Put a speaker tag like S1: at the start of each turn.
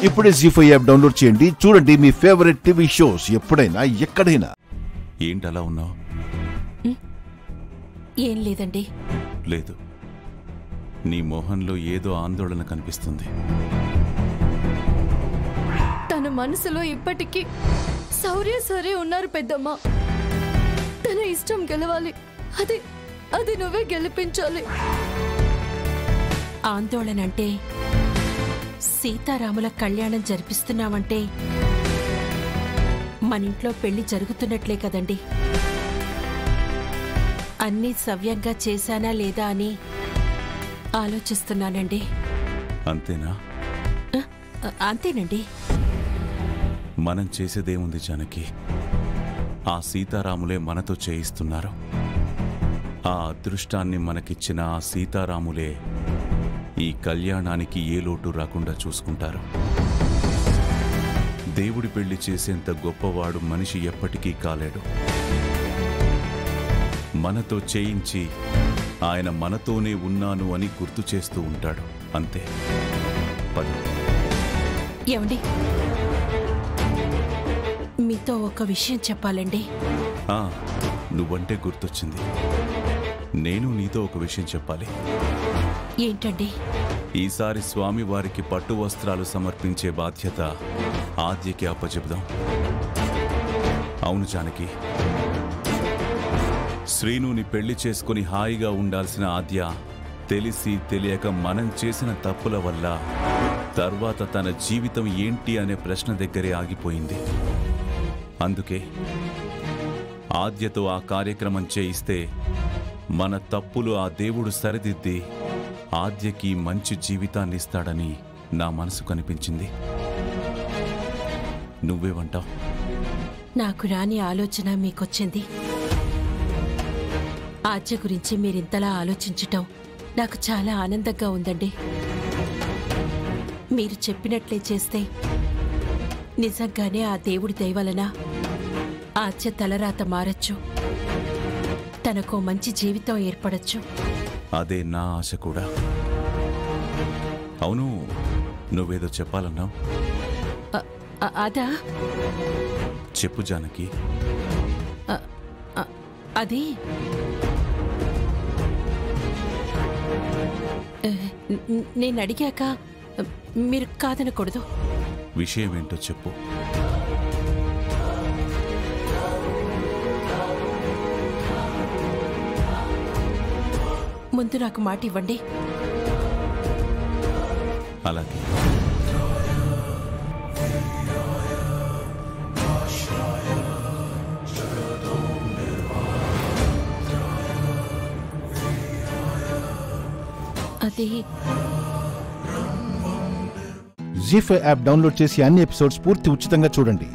S1: ఇప్పుడే జీ5 app download చేయండి. చూడండి మీ ఫేవరెట్ టీవీ షోస్ ఎప్పుడైనా ఎక్కడైనా.
S2: ఏంటలా ఉన్నావు?
S3: ఏం లేదండి.
S2: లేదు, నీ మొహంలో ఏదో ఆందోళన కనిపిస్తుంది.
S3: తన మనసులో ఇప్పటికీ శౌర్య సరే ఉన్నారు పెద్దమ్మ. తన ఇష్టం గెలవాలి, అది నువ్వే గెలిపించాలి. ఆందోళన అంటే సీతారాముల కళ్యాణం జరిపిస్తున్నావంటే మన ఇంట్లో పెళ్లి జరుగుతున్నట్లే కదండి. అన్నీ సవ్యంగా చేశానా లేదా అని ఆలోచిస్తున్నానండి.
S2: అంతేనా?
S3: అంతేనండి.
S2: మనం చేసేదేముంది జానకి? ఆ సీతారాములే మనతో చేయిస్తున్నారు. ఆ అదృష్టాన్ని మనకిచ్చిన ఆ సీతారాములే ఈ కళ్యాణానికి ఏ లోటు రాకుండా చూసుకుంటారు. దేవుడి పెళ్లి చేసేంత గొప్పవాడు మనిషి ఎప్పటికీ కాలేడు. మనతో చేయించి ఆయన మనతోనే ఉన్నాను అని గుర్తు చేస్తూ ఉంటాడు. అంతే.
S3: ఏమండి, మీతో ఒక విషయం చెప్పాలండి.
S2: నువ్వంటే గుర్తొచ్చింది. నేను నీతో ఒక విషయం చెప్పాలి.
S3: ఏంటండి?
S2: ఈసారి స్వామి వారికి పట్టు వస్త్రాలు సమర్పించే బాధ్యత ఆద్యకి అప్పచెబుదాం. అవును జానకి, శ్రీనుని పెళ్లి చేసుకుని హాయిగా ఉండాల్సిన ఆద్య తెలిసి తెలియక మనం చేసిన తప్పుల వల్ల తర్వాత తన జీవితం ఏంటి అనే ప్రశ్న దగ్గరే ఆగిపోయింది. అందుకే ఆద్యతో ఆ కార్యక్రమం చేయిస్తే మన తప్పులు ఆ దేవుడు సరిదిద్ది ఆద్యకి మంచి జీవితాన్ని ఇస్తాడని నా మనసు కనిపించింది. నువ్వేమంటావు?
S3: నాకు రాని ఆలోచన మీకొచ్చింది. ఆద్య గురించి మీరింతలా ఆలోచించటం నాకు చాలా ఆనందంగా ఉందండి. మీరు చెప్పినట్లే చేస్తే నిజంగానే ఆ దేవుడి దయవలన ఆద్య తలరాత మారచ్చు, తనకో మంచి జీవితం ఏర్పడచ్చు.
S2: అదే నా ఆశ కూడా. అవును, నువ్వేదో చెప్పాలన్నావు.
S3: అదా?
S2: చెప్పు జానకి.
S3: అది నేను అడిగాక మీరు కాదనకూడదు.
S2: విషయం ఏంటో చెప్పు.
S3: ముందు నాకు మాట ఇవ్వండి.
S2: అలాగే.
S3: అది
S1: జీ5 యాప్ డౌన్లోడ్ చేసి అన్ని ఎపిసోడ్స్ పూర్తి ఉచితంగా చూడండి.